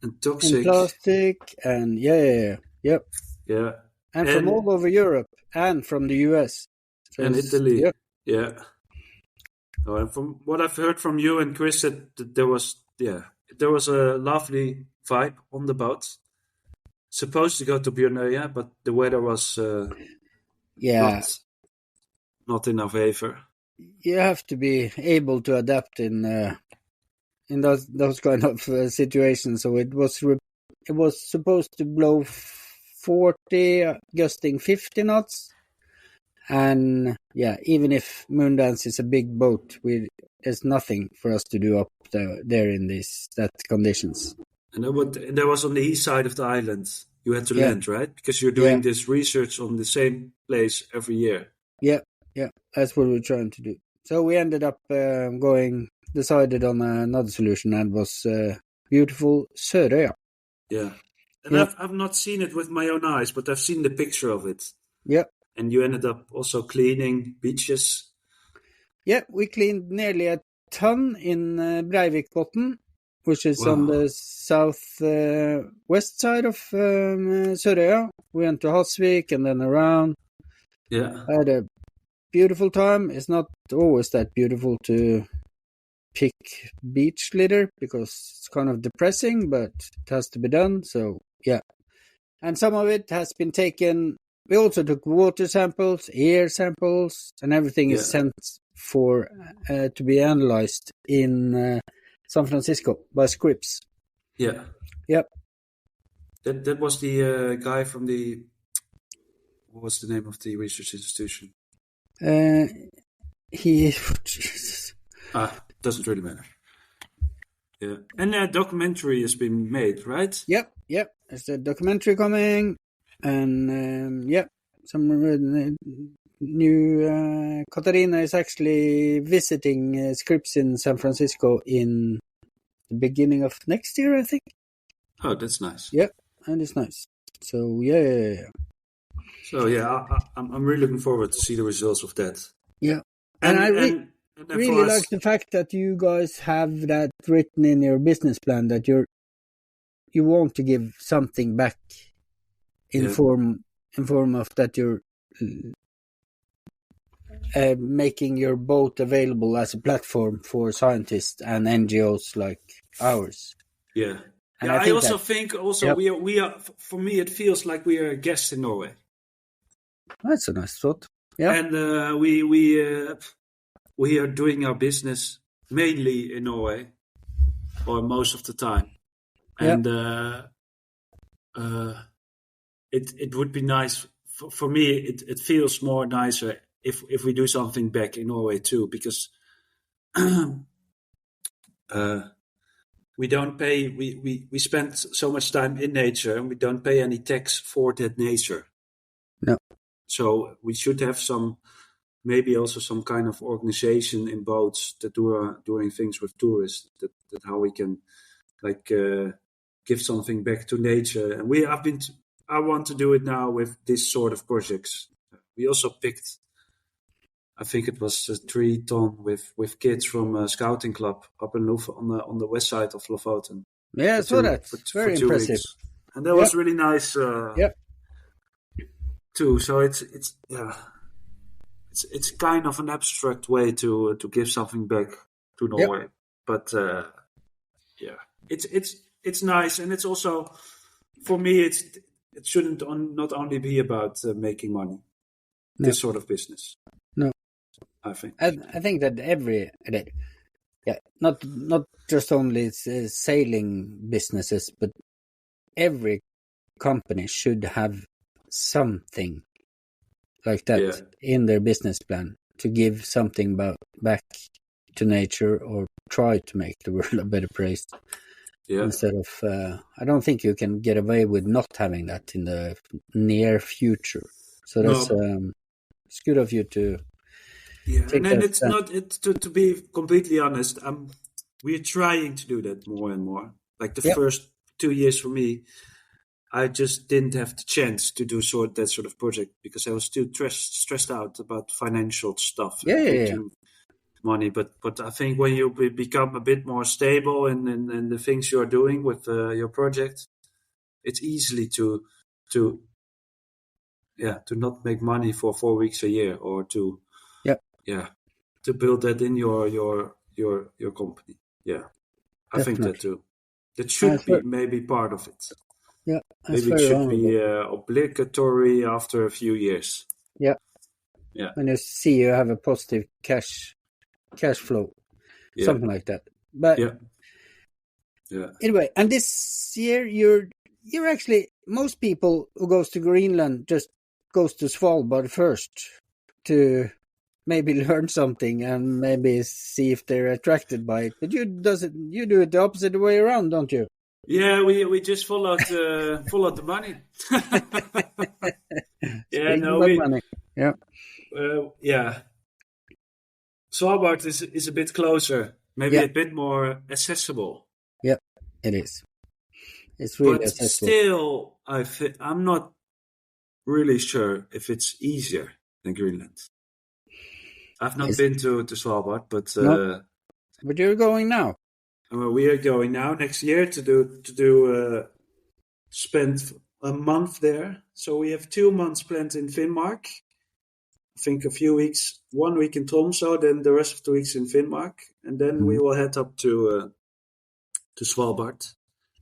And toxic. And plastic. And Yeah. And from all over Europe and from the US. So and Italy. Yeah. Oh, and from what I've heard from you and Chris, that there was a lovely vibe on the boat. Supposed to go to Bjørnøya, but the weather was not in our favor. You have to be able to adapt in those kind of situations. So it was supposed to blow 40, gusting 50 knots. And even if Moondance is a big boat, there's nothing for us to do up there in that conditions. And there was on the east side of the island. You had to land, right? Because you're doing this research on the same place every year. Yeah, that's what we're trying to do. So we ended up decided on another solution, and was beautiful Sørøya. Yeah. And I've not seen it with my own eyes, but I've seen the picture of it. Yeah. And you ended up also cleaning beaches. Yeah, we cleaned nearly a ton in Breivikbotn, which is on the southwest side of Sørøya. We went to Hasvik and then around. Yeah. I had a beautiful time. It's not always that beautiful to pick beach litter because it's kind of depressing, but it has to be done. So, yeah. And some of it has been taken. We also took water samples, air samples, and everything is sent for to be analyzed in San Francisco by Scripps. Yeah. Yep. That was the guy from what was the name of the research institution? he Jesus. Doesn't really matter. Yeah, and a documentary has been made, right? Yep. There's a documentary coming, and some new. Katarina is actually visiting Scripps in San Francisco in the beginning of next year, I think. Oh, that's nice. Yep, and it's nice. So yeah. So yeah, I'm really looking forward to see the results of that. Yeah, and I really us, like the fact that you guys have that written in your business plan that you want to give something back in form of that you're making your boat available as a platform for scientists and NGOs like ours. Yeah. And I also think we are, for me, it feels like we are a guest in Norway. That's a nice thought. Yeah. And we are doing our business mainly in Norway, or most of the time. And it would be nice for me. It feels more nicer if we do something back in Norway too, because we don't pay. We spend so much time in nature, and we don't pay any tax for that nature. No. So we should have maybe also some kind of organization in boats that doing things with tourists. That how we can give something back to nature. And I want to do it now with this sort of projects. We also picked, I think it was a 3 ton with kids from a scouting club up in on the west side of Lofoten. Yeah, I saw that. Very impressive. Weeks. And that was really nice. Too. So it's kind of an abstract way to give something back to Norway. Yep. But it's nice, and it's also, for me, it shouldn't not only be about making money. No. This sort of business. No, I think. I think that not just only sailing businesses, but every company should have something like that in their business plan to give something back to nature, or try to make the world a better place. Yeah. Instead of, I don't think you can get away with not having that in the near future. So that's it's good of you to. Yeah, and then it's not to be completely honest. We're trying to do that more and more. Like the first 2 years for me, I just didn't have the chance to do that sort of project because I was still stressed out about financial stuff. Money, but I think when you become a bit more stable in the things you are doing with your project, it's easily to not make money for 4 weeks a year, or to build that in your company. Yeah, I think that too. That should be maybe part of it. Yeah, maybe it should be obligatory after a few years. Yeah. When you see you have a positive cash flow, something like that. But anyway, and this year you're actually, most people who goes to Greenland just goes to Svalbard first to maybe learn something and maybe see if they're attracted by it. But you do it the opposite way around, don't you? Yeah, we just followed the money. Money. Yeah. Svalbard is a bit closer, maybe a bit more accessible. Yeah, it is. It's really accessible. But still, I'm not really sure if it's easier than Greenland. I've not been to Svalbard, but but you're going now. We are going now next year to spend a month there. So we have 2 months planned in Finnmark. I think a few weeks, 1 week in Tromsø, then the rest of the weeks in Finnmark, and then we will head up to Svalbard.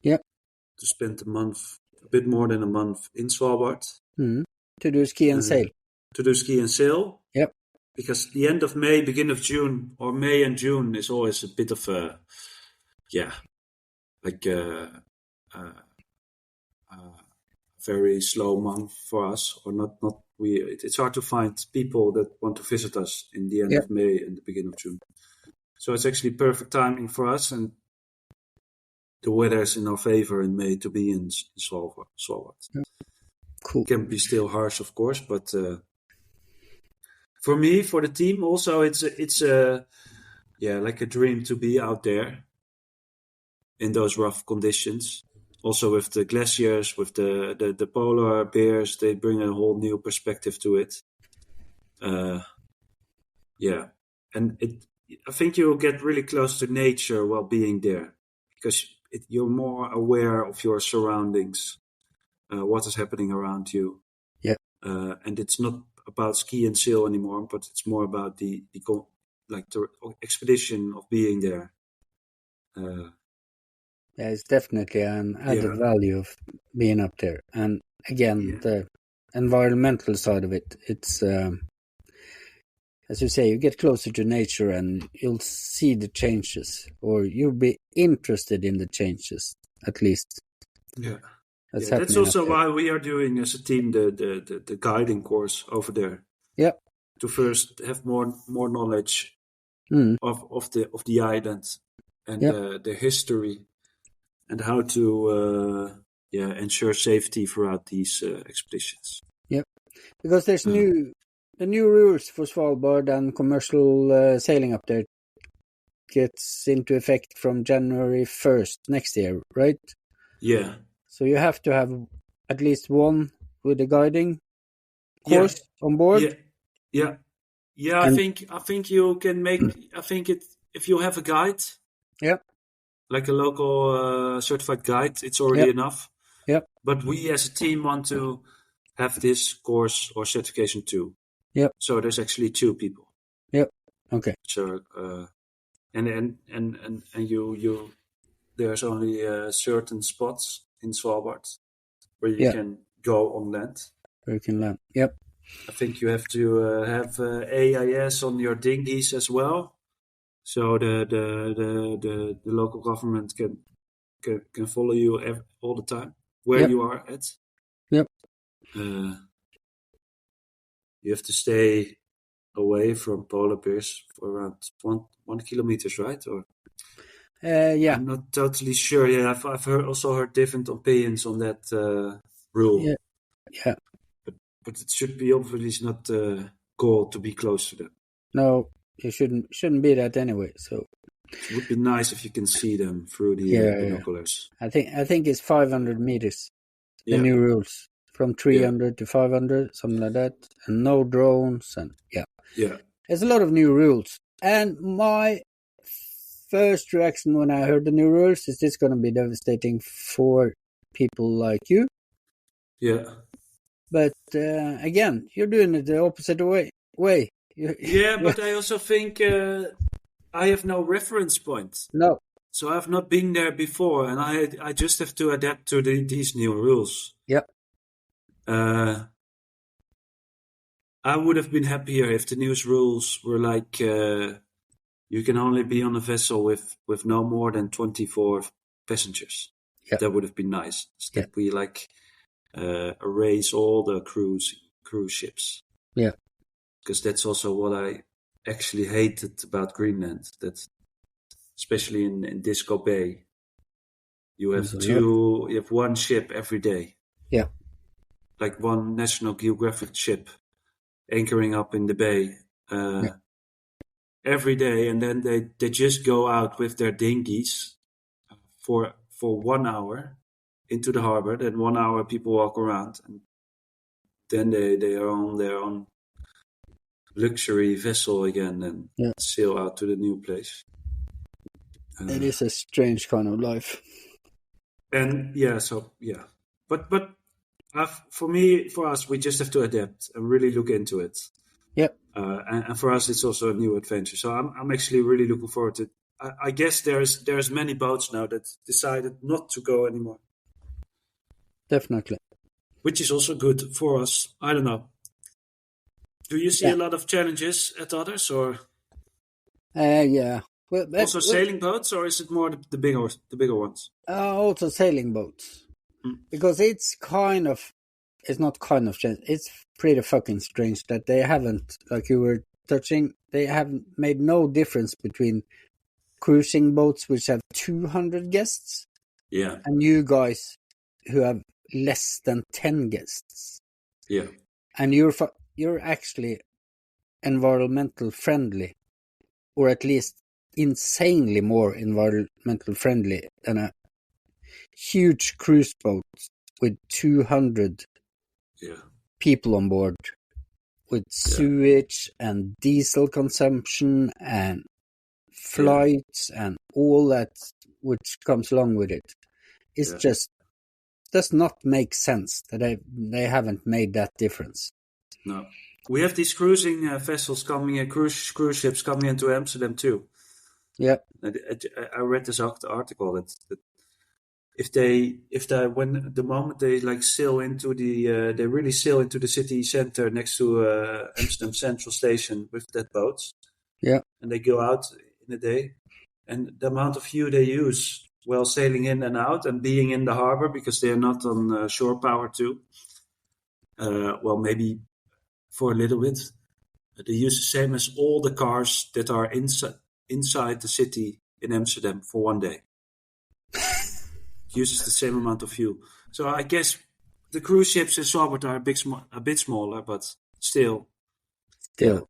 Yeah. To spend a bit more than a month in Svalbard. Mm-hmm. To do ski and sail. To do ski and sail. Yep. Because the end of May, beginning of June, or May and June is always a bit of a very slow month for us, or not It's hard to find people that want to visit us in the end Yeah. of May and the beginning of June. So it's actually perfect timing for us, and the weather is in our favor in May to be in Svalbard. Cool. It can be still harsh, of course, but for me, for the team, also it's like a dream to be out there in those rough conditions. Also with the glaciers, with the polar bears, they bring a whole new perspective to it. And I think you'll get really close to nature while being there, because you're more aware of your surroundings, what is happening around you. Yeah. And it's not about ski and sail anymore, but it's more about the expedition of being there. Yeah, it's definitely an added value of being up there. And again, the environmental side of it, it's, as you say, you get closer to nature and you'll see the changes, or you'll be interested in the changes, at least. Yeah. That's also why we are doing as a team the guiding course over there. Yeah. To first have more knowledge of the island and the history, and how to ensure safety throughout these expeditions. Yeah, because there's the new rules for Svalbard, and commercial sailing up there gets into effect from January 1st next year, right? Yeah. So you have to have at least one with a guiding course on board. Yeah. I think you can make. I think if you have a guide. Yeah. Like a local certified guide, it's already enough. Yeah. But we as a team want to have this course or certification too. Yeah. So there's actually 2 people. Yeah. Okay. So and you there's only certain spots in Svalbard where you can go on land. Where you can land. Yep. I think you have to have AIS on your dinghies as well. So the local government can follow you all the time where you are at. Yep. You have to stay away from polar bears for around 1 kilometers, right? Or I'm not totally sure. Yeah, I've also heard different opinions on that rule. Yeah. But it should be obviously not the goal to be close to them. No. You shouldn't be that anyway. So it would be nice if you can see them through the binoculars. I think it's 500 meters. The new rules from 300 to 500, something like that, and no drones, and there's a lot of new rules. And my first reaction when I heard the new rules is this going to be devastating for people like you? Yeah. But again, you're doing it the opposite way. But I also think I have no reference point. No. So I've not been there before, and I just have to adapt to these new rules. Yep. I would have been happier if the new rules were like you can only be on a vessel with no more than 24 passengers. Yep. That would have been nice. That we erase all the cruise ships. Yeah. Because that's also what I actually hated about Greenland. That, especially in Disco Bay, you have you have one ship every day. Yeah. Like one National Geographic ship anchoring up in the bay every day, and then they just go out with their dinghies for 1 hour into the harbor. Then 1 hour people walk around, and then they are on their own luxury vessel again and sail out to the new place. It is a strange kind of life. And but for us, we just have to adapt and really look into it. Yep. And for us, it's also a new adventure. So I'm actually really looking forward to it. I guess there's many boats now that decided not to go anymore. Definitely. Which is also good for us. I don't know. Do you see a lot of challenges at others, or? Yeah. Well, also sailing boats, or is it more the bigger ones? Also sailing boats, because it's kind of it's not kind of strange. It's pretty fucking strange that they haven't, like you were touching, they haven't made no difference between cruising boats which have 200 guests Yeah. and you guys who have less than 10 guests. Yeah. And you're actually environmental friendly, or at least insanely more environmental friendly than a huge cruise boat with 200 people on board, with sewage and diesel consumption and flights and all that which comes along with it. It's just does not make sense that they haven't made that difference. No. We have these cruising vessels coming in, cruise ships coming into Amsterdam too. Yeah. I read this article that when the moment they like sail into they really sail into the city center next to Amsterdam Central Station with that boat. Yeah. And they go out in a day, and the amount of fuel they use while sailing in and out and being in the harbor because they are not on shore power too. Well, maybe for a little bit. They use the same as all the cars that are inside the city in Amsterdam for one day. Uses the same amount of fuel. So I guess the cruise ships in Svalbard are a bit smaller, but still. Yeah.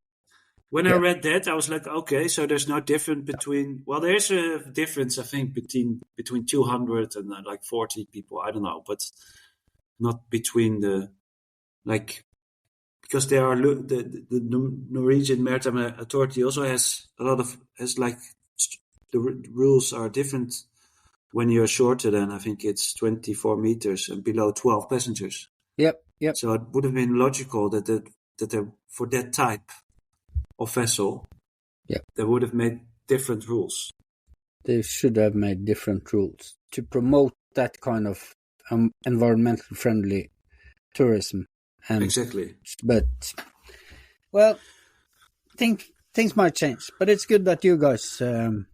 When I read that, I was like, okay, so there's no difference between... Well, there's a difference, I think, between 200 and like 40 people. I don't know, but not between the... Like... Because there are the Norwegian Maritime Authority also has the rules are different when you're shorter than, I think it's 24 meters and below 12 passengers. Yep. So it would have been logical that for that type of vessel, they would have made different rules. They should have made different rules to promote that kind of environmental friendly tourism. Exactly. But, well, things might change. But it's good that you guys do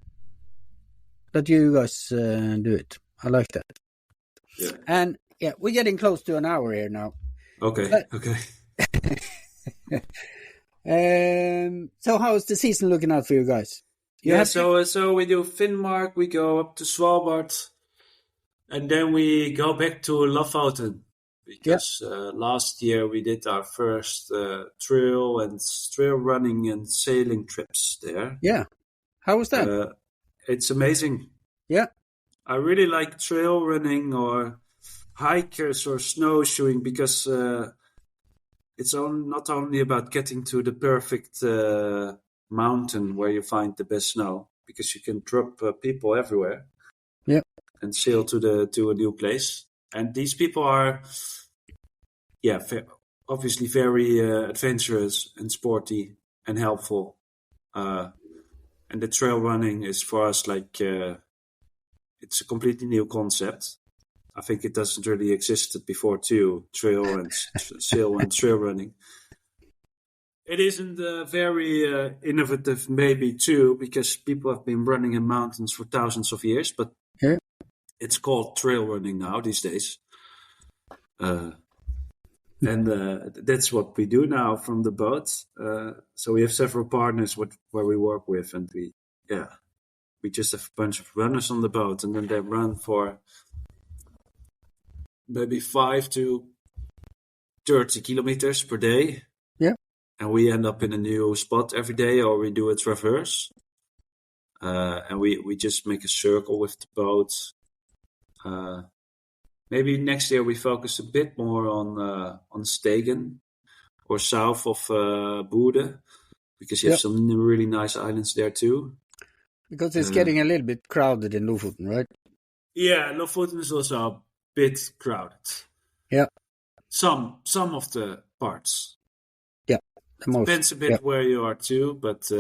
it. I like that. Yeah. And we're getting close to an hour here now. Okay. So how is the season looking out for you guys? So we do Finnmark, we go up to Svalbard, and then we go back to Lofoten. Because last year we did our first trail running and sailing trips there. Yeah. How was that? It's amazing. Yeah. I really like trail running or hikers or snowshoeing because it's not only about getting to the perfect mountain where you find the best snow, because you can drop people everywhere. Yeah. And sail to a new place. And these people are, obviously very adventurous and sporty and helpful. And the trail running is for us like, it's a completely new concept. I think it doesn't really existed before too, trail and sail and trail running. It isn't very innovative maybe too, because people have been running in mountains for thousands of years, but it's called trail running now these days. And that's what we do now from the boat. So we have several partners where we work with, and we just have a bunch of runners on the boat, and then they run for maybe 5 to 30 kilometers per day. Yeah. And we end up in a new spot every day, or we do a traverse. And we just make a circle with the boat. Maybe next year we focus a bit more on Stegen or south of Bude, because you have some really nice islands there too. Because it's getting a little bit crowded in Lofoten, right? Yeah, Lofoten is also a bit crowded. Yeah. Some of the parts. Yeah. The most. Depends a bit where you are too, but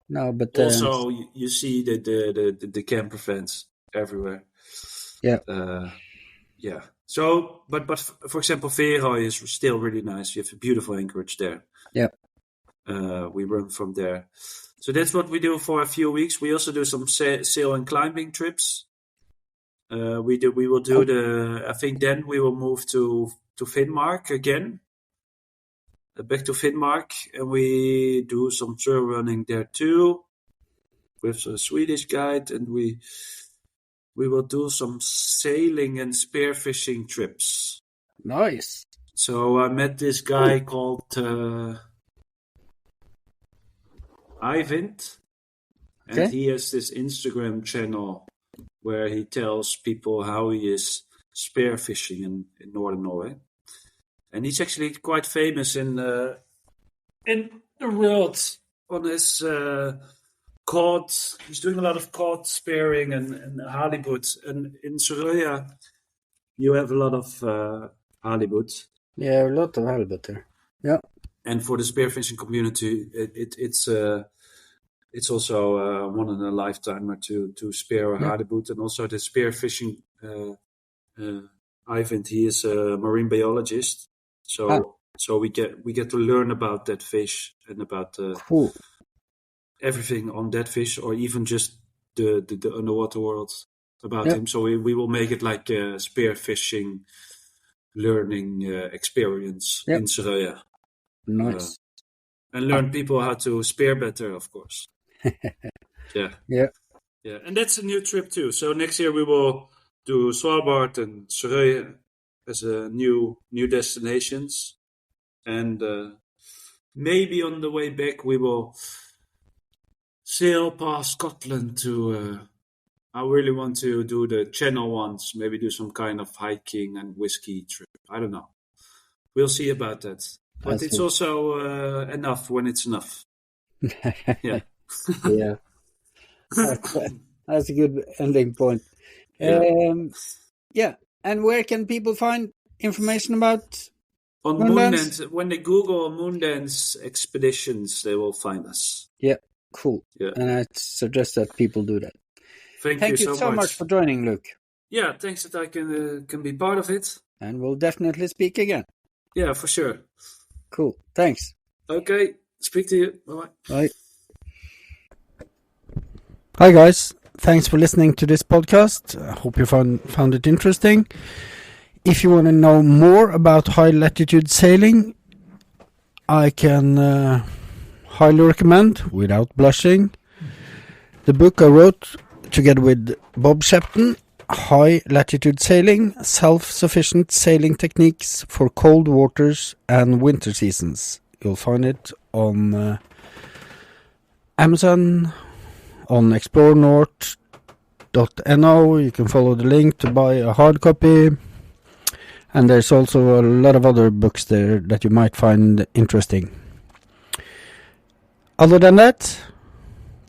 no, but also you see the camper vans everywhere. Yeah. So, but for example, Veerøy is still really nice. You have a beautiful anchorage there. Yeah. We run from there. So that's what we do for a few weeks. We also do some sail and climbing trips. We will do I think then we will move to Finnmark again. Back to Finnmark, and we do some trail running there too with a Swedish guide, and we will do some sailing and spearfishing trips. Nice. So I met this guy called Eivind, and he has this Instagram channel where he tells people how he is spearfishing in northern Norway. And he's actually quite famous in the world on his cod. He's doing a lot of cod spearing and halibut. And in Surøya, you have a lot of halibut. Yeah, a lot of halibut there. Yeah. And for the spearfishing community, it's also one in a lifetime to spear a halibut. And also the spearfishing, Eivind, he is a marine biologist. So we get to learn about that fish and about everything on that fish, or even just the underwater world about him. So we will make it like a spearfishing learning experience in Surøya. Nice. And learn people how to spear better, of course. Yeah. And that's a new trip too. So next year we will do Svalbard and Surøya as a new destinations, and maybe on the way back we will sail past Scotland to. I really want to do the Channel once, maybe do some kind of hiking and whiskey trip. I don't know. We'll see about that. But it's also enough when it's enough. Yeah. Yeah. That's a good ending point. Yeah. And where can people find information about on Moondance? When they Google Moondance Expeditions, they will find us. Yeah, cool. Yeah. And I suggest that people do that. Thank you so much for joining, Luke. Yeah, thanks that I can be part of it. And we'll definitely speak again. Yeah, for sure. Cool. Thanks. Okay. Speak to you. Bye-bye. Bye. Hi, guys. Thanks for listening to this podcast. I hope you found it interesting. If you want to know more about high latitude sailing, I can highly recommend, without blushing, the book I wrote together with Bob Shepton, High Latitude Sailing, Self-Sufficient Sailing Techniques for Cold Waters and Winter Seasons. You'll find it on Amazon, on explorenorth.no. You can follow the link to buy a hard copy. And there's also a lot of other books there that you might find interesting. Other than that,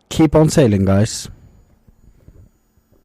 keep on sailing, guys.